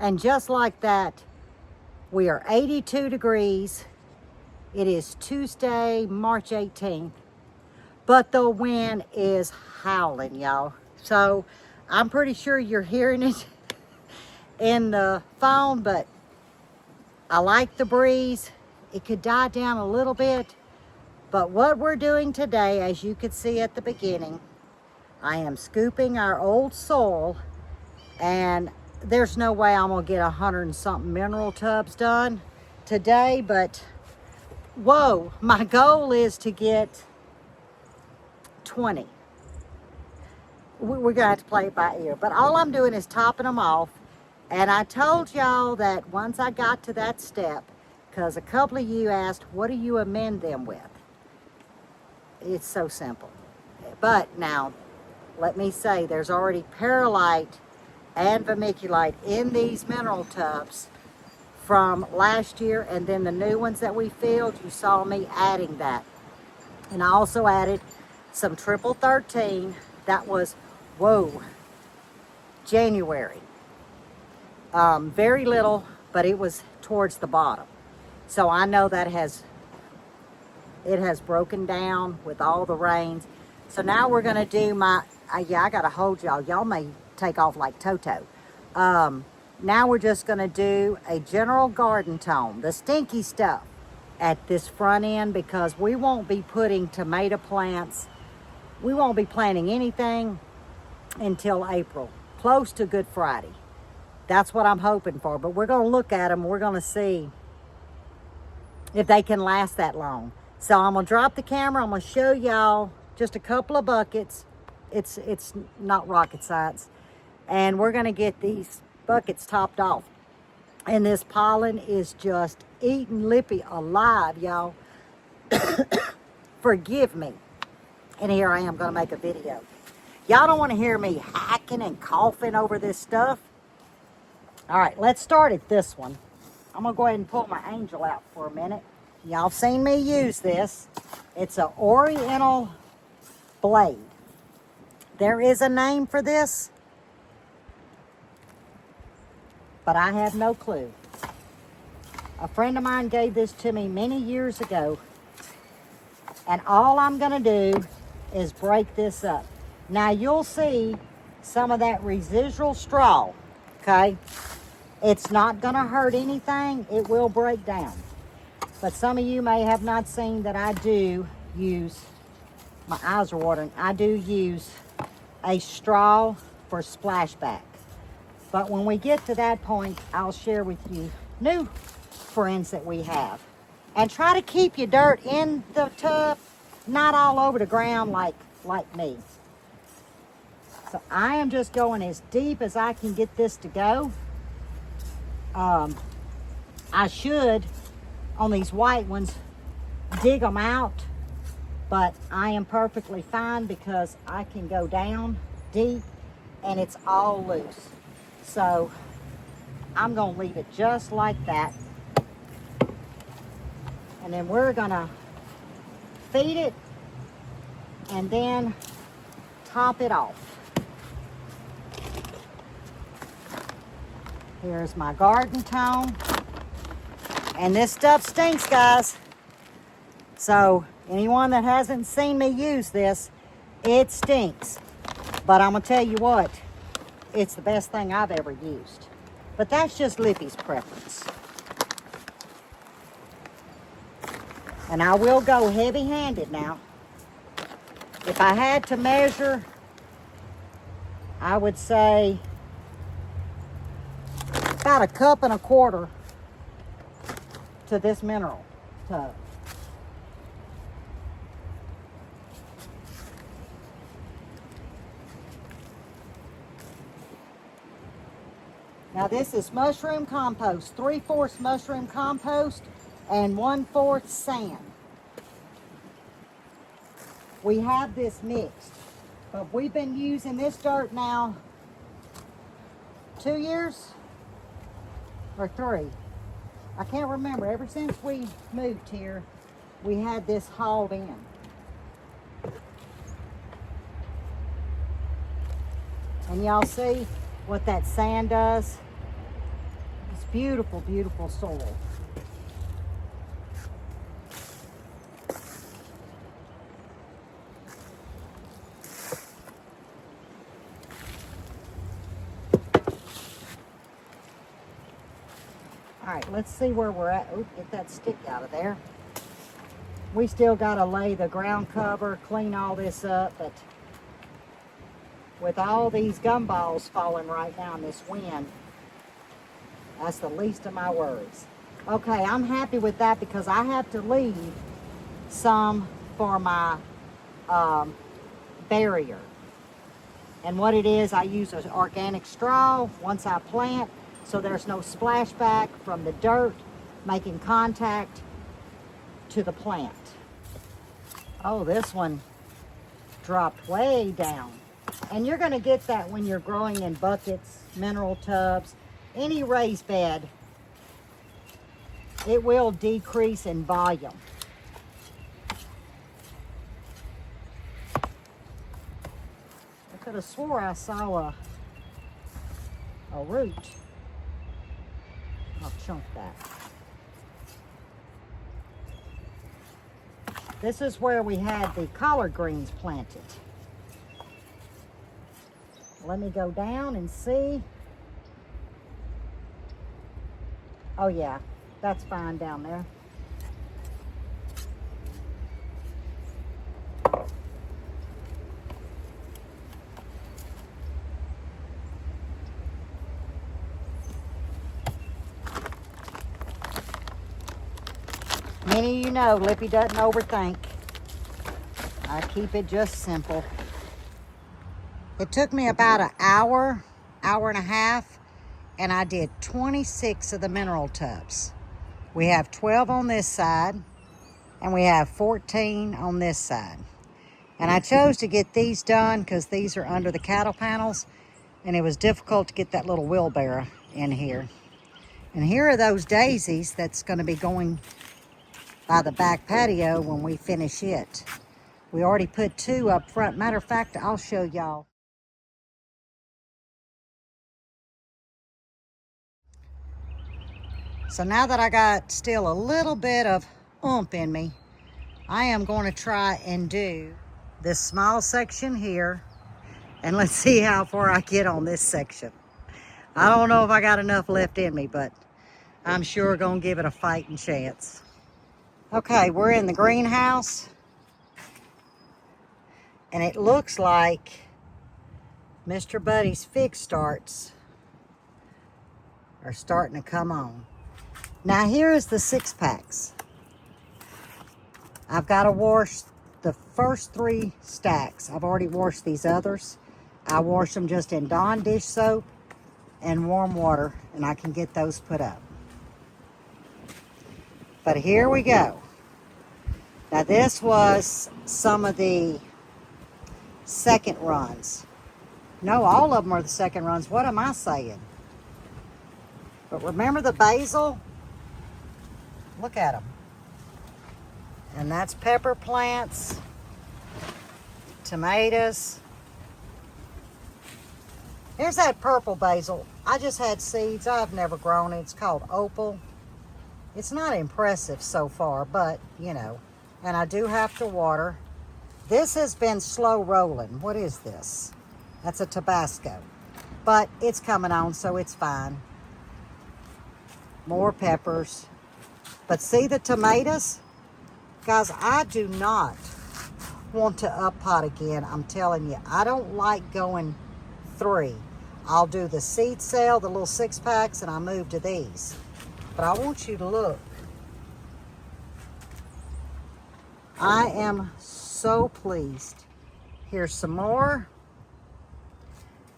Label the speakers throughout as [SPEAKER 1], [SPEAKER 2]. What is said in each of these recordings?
[SPEAKER 1] And just like that, we are 82 degrees. It is Tuesday, March 18th, but the wind is howling, y'all. So I'm pretty sure you're hearing it in the phone, but I like the breeze. It could die down a little bit, but what we're doing today, as you could see at the beginning, I am scooping our old soil, and there's no way I'm gonna get 100 and something mineral tubs done today, but whoa, my goal is to get 20. We're gonna have to play it by ear, but all I'm doing is topping them off. And I told y'all that once I got to that step, because a couple of you asked, what do you amend them with? It's so simple. But now, let me say, there's already perlite and vermiculite in these mineral tubs from last year, and then the new ones that we filled, you saw me adding that. And I also added some triple 13. That was, whoa, January. Very little, but it was towards the bottom. So I know that it has broken down with all the rains. So now we're gonna do my, yeah, I gotta hold y'all. Y'all may take off like Toto. Now we're just gonna do a general garden tone, the stinky stuff at this front end, because we won't be putting tomato plants. We won't be planting anything until April, close to Good Friday. That's what I'm hoping for, but we're gonna look at them. We're gonna see if they can last that long. So I'm gonna drop the camera. I'm gonna show y'all just a couple of buckets. It's not rocket science. And we're gonna get these buckets topped off. And this pollen is just eating Lippy alive, y'all. Forgive me. And here I am gonna make a video. Y'all don't wanna hear me hacking and coughing over this stuff. All right, let's start at this one. I'm gonna go ahead and pull my angel out for a minute. Y'all seen me use this. It's an Oriental blade. There is a name for this, but I have no clue. A friend of mine gave this to me many years ago, and all I'm gonna do is break this up. Now you'll see some of that residual straw, okay? It's not gonna hurt anything, it will break down. But some of you may have not seen that I do use, my eyes are watering, I do use a straw for splashback. But when we get to that point, I'll share with you new friends that we have. And try to keep your dirt in the tub, not all over the ground like me. So I am just going as deep as I can get this to go. I should, on these white ones, dig them out, but I am perfectly fine because I can go down deep and it's all loose. So I'm gonna leave it just like that. And then we're gonna feed it and then top it off. Here's my garden tone. And this stuff stinks, guys. So anyone that hasn't seen me use this, it stinks. But I'm gonna tell you what, it's the best thing I've ever used. But that's just Lippy's preference. And I will go heavy-handed now. If I had to measure, I would say about 1.25 cups to this mineral tub. Now this is mushroom compost, 3/4 mushroom compost and 1/4 sand. We have this mixed, but we've been using this dirt now 2 years or 3. I can't remember. Ever since we moved here, we had this hauled in. And y'all see what that sand does? beautiful, beautiful soil. All right, let's see where we're at. Oh, get that stick out of there. We still got to lay the ground cover, clean all this up, but with all these gumballs falling right now in this wind, that's the least of my worries. Okay, I'm happy with that because I have to leave some for my barrier. And what it is, I use an organic straw once I plant, so there's no splashback from the dirt making contact to the plant. Oh, this one dropped way down. And you're going to get that when you're growing in buckets, mineral tubs, any raised bed. It will decrease in volume. I could have swore I saw a root. I'll chunk that. This is where we had the collard greens planted. Let me go down and see. Oh yeah, that's fine down there. Many of you know Lippy doesn't overthink. I keep it just simple. It took me about an hour, hour and a half, and I did 26 of the mineral tubs. We have 12 on this side, and we have 14 on this side. And I chose to get these done because these are under the cattle panels, and it was difficult to get that little wheelbarrow in here. And here are those daisies that's going to be going by the back patio when we finish it. We already put 2 up front. Matter of fact, I'll show y'all. So now that I got still a little bit of oomph in me, I am going to try and do this small section here, and let's see how far I get on this section. I don't know if I got enough left in me, but I'm sure going to give it a fighting chance. Okay, we're in the greenhouse, and it looks like Mr. Buddy's fig starts are starting to come on. Now here's the 6-packs. I've got to wash the first 3 stacks. I've already washed these others. I wash them just in Dawn dish soap and warm water, and I can get those put up. But here we go. Now this was some of the second runs. No, all of them are the second runs. What am I saying? But remember the basil? Look at them. And that's pepper plants, tomatoes. Here's that purple basil. I just had seeds. I've never grown it. It's called opal. It's not impressive so far, but you know. And I do have to water. This has been slow rolling. What is this? That's a Tabasco. But it's coming on, so it's fine. More peppers. But see the tomatoes? Guys, I do not want to up pot again. I'm telling you, I don't like going 3. I'll do the seed sale, the little 6-packs, and I move to these. But I want you to look. I am so pleased. Here's some more.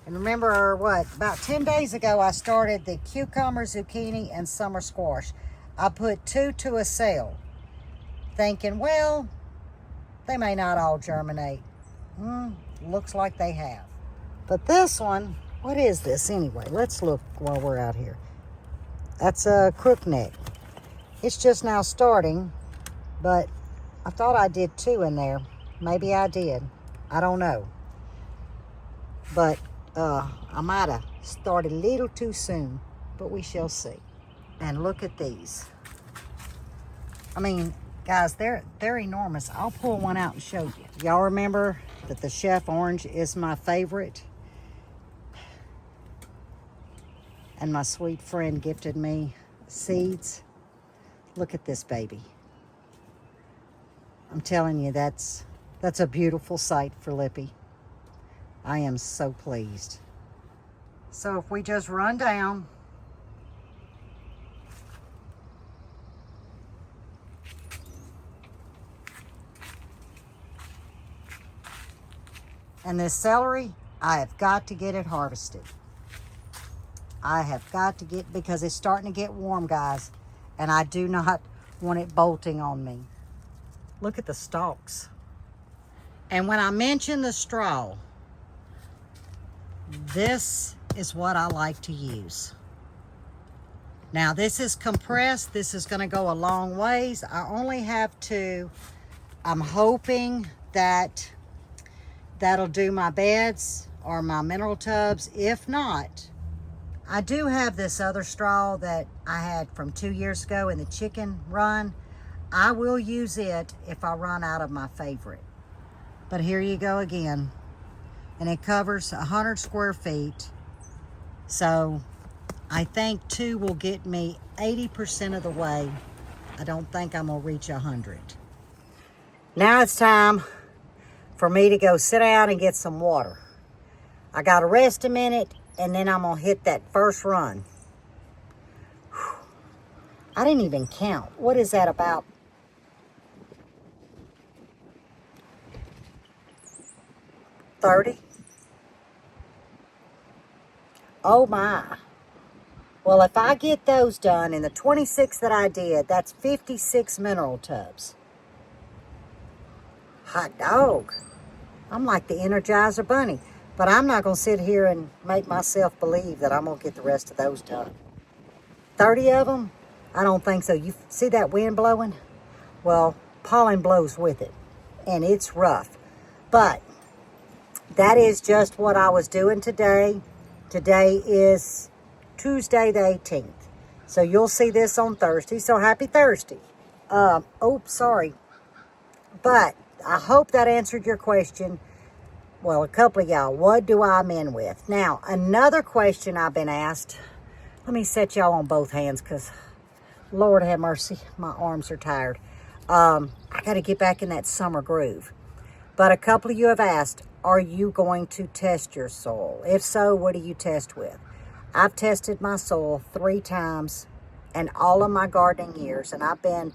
[SPEAKER 1] And remember what, about 10 days ago, I started the cucumber, zucchini, and summer squash. I put 2 to a sale, thinking, well, they may not all germinate. Looks like they have. But this one, what is this anyway? Let's look while we're out here. That's a crookneck. It's just now starting, but I thought I did 2 in there. Maybe I did. I don't know. But I might have started a little too soon, but we shall see. And look at these. I mean, guys, they're enormous. I'll pull one out and show you. Y'all remember that the Chef Orange is my favorite? And my sweet friend gifted me seeds. Look at this baby. I'm telling you, that's a beautiful sight for Lippy. I am so pleased. So if we just run down, and this celery, I have got to get it harvested. I have got to get, because it's starting to get warm, guys, and I do not want it bolting on me. Look at the stalks. And when I mention the straw, this is what I like to use. Now, this is compressed. This is going to go a long ways. I only have two. I'm hoping that that'll do my beds or my mineral tubs. If not, I do have this other straw that I had from 2 years ago in the chicken run. I will use it if I run out of my favorite. But here you go again. And it covers 100 square feet. So I think 2 will get me 80% of the way. I don't think I'm gonna reach 100. Now it's time for me to go sit down and get some water. I gotta rest a minute, and then I'm gonna hit that first run. Whew. I didn't even count. What is that, about 30? Oh my. Well, if I get those done, and the 26 that I did, that's 56 mineral tubs. Hot dog. I'm like the Energizer Bunny. But I'm not going to sit here and make myself believe that I'm going to get the rest of those done. 30 of them? I don't think so. You see that wind blowing? Well, pollen blows with it. And it's rough. But that is just what I was doing today. Today is Tuesday the 18th. So you'll see this on Thursday. So happy Thursday. Sorry. But I hope that answered your question. Well, a couple of y'all, what do I amend with? Now, another question I've been asked. Let me set y'all on both hands, because Lord have mercy, my arms are tired. I got to get back in that summer groove. But a couple of you have asked, are you going to test your soil? If so, what do you test with? I've tested my soil 3 times in all of my gardening years, and I've been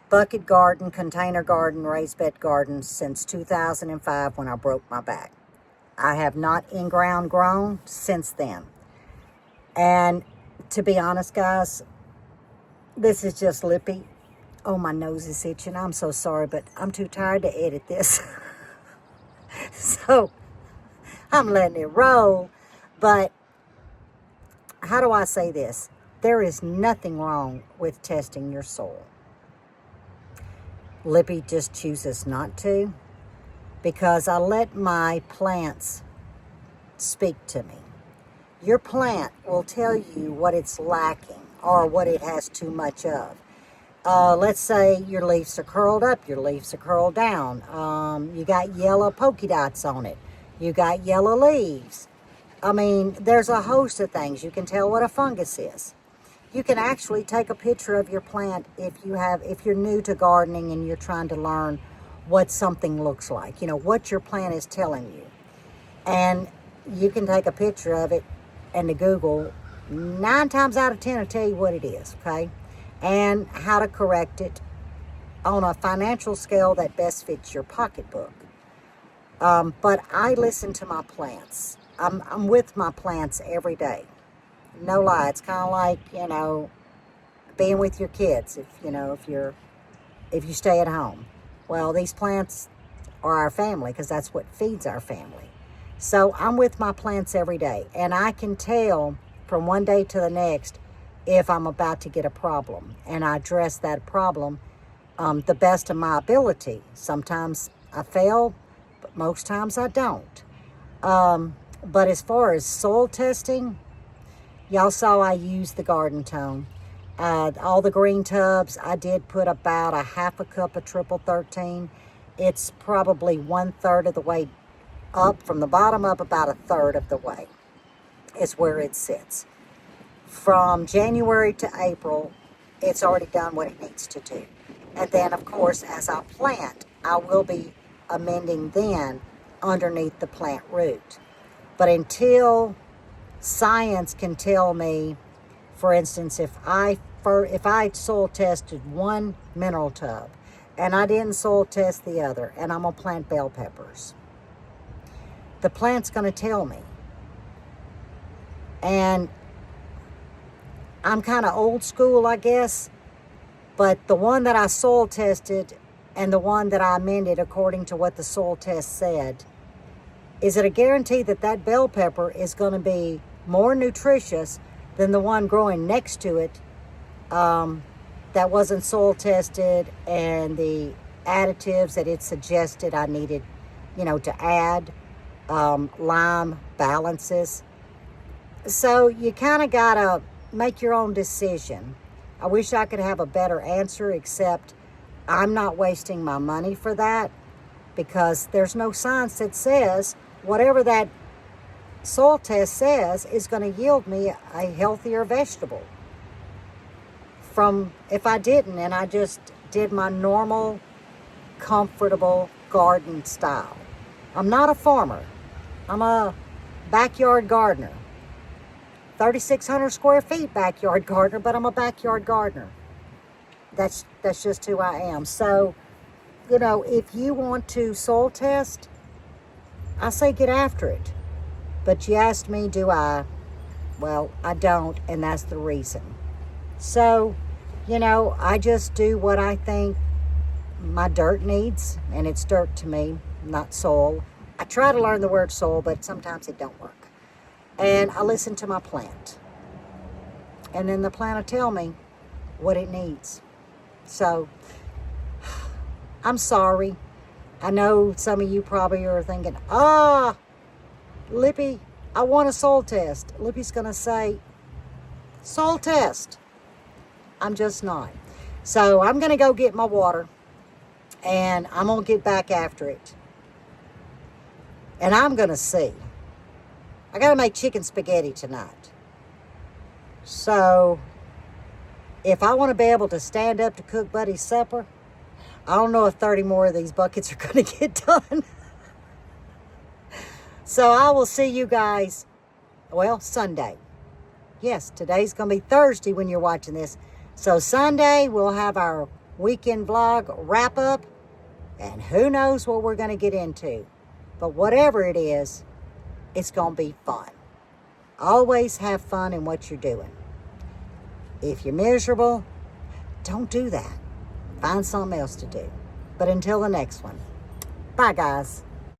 [SPEAKER 1] bucket garden, container garden, raised bed garden since 2005 when I broke my back. I have not in-ground grown since then. And to be honest, guys, this is just Lippy. Oh, my nose is itching. I'm so sorry, but I'm too tired to edit this. So I'm letting it roll. But how do I say this? There is nothing wrong with testing your soil. Lippy just chooses not to, because I let my plants speak to me. Your plant will tell you what it's lacking or what it has too much of. Let's say your leaves are curled up, your leaves are curled down. You got yellow polka dots on it. You got yellow leaves. I mean, there's a host of things. You can tell what a fungus is. You can actually take a picture of your plant if you're new to gardening and you're trying to learn what something looks like, what your plant is telling you. And you can take a picture of it, and to Google, 9 times out of 10 will tell you what it is, okay? And how to correct it on a financial scale that best fits your pocketbook. But I listen to my plants. I'm with my plants every day. No lie, it's kind of like, being with your kids if you stay at home. Well, these plants are our family, because that's what feeds our family. So I'm with my plants every day, and I can tell from one day to the next if I'm about to get a problem, and I address that problem the best of my ability. Sometimes I fail, but most times I don't. But as far as soil testing, Y'all saw I used the garden tone. All the green tubs, I did put about a half a cup of triple 13. It's probably 1/3 of the way up. From the bottom up, about 1/3 of the way is where it sits. From January to April, it's already done what it needs to do. And then, of course, as I plant, I will be amending then underneath the plant root. But until science can tell me, for instance, if I soil tested one mineral tub and I didn't soil test the other, and I'm gonna plant bell peppers, the plant's gonna tell me. And I'm kind of old school, I guess, but the one that I soil tested and the one that I amended according to what the soil test said, is it a guarantee that that bell pepper is going to be more nutritious than the one growing next to it that wasn't soil tested, and the additives that it suggested I needed, to add, lime balances. So you kind of got to make your own decision. I wish I could have a better answer, except I'm not wasting my money for that, because there's no science that says whatever that soil test says is going to yield me a healthier vegetable from if I didn't, and I just did my normal, comfortable garden style. I'm not a farmer. I'm a backyard gardener. 3,600 square feet backyard gardener, but I'm a backyard gardener. That's just who I am. So, if you want to soil test, I say get after it. But you asked me, do I? Well, I don't, and that's the reason. So, I just do what I think my dirt needs, and it's dirt to me, not soil. I try to learn the word soil, but sometimes it don't work. And I listen to my plant. And then the plant will tell me what it needs. So, I'm sorry. I know some of you probably are thinking, Lippy, I want a soil test. Lippy's going to say, soil test. I'm just not. So, I'm going to go get my water. And I'm going to get back after it. And I'm going to see. I got to make chicken spaghetti tonight. So, if I want to be able to stand up to cook Buddy's supper, I don't know if 30 more of these buckets are going to get done. So, I will see you guys, Sunday. Yes, today's going to be Thursday when you're watching this. So, Sunday, we'll have our weekend vlog wrap up. And who knows what we're going to get into. But whatever it is, it's going to be fun. Always have fun in what you're doing. If you're miserable, don't do that. Find something else to do. But until the next one, bye guys.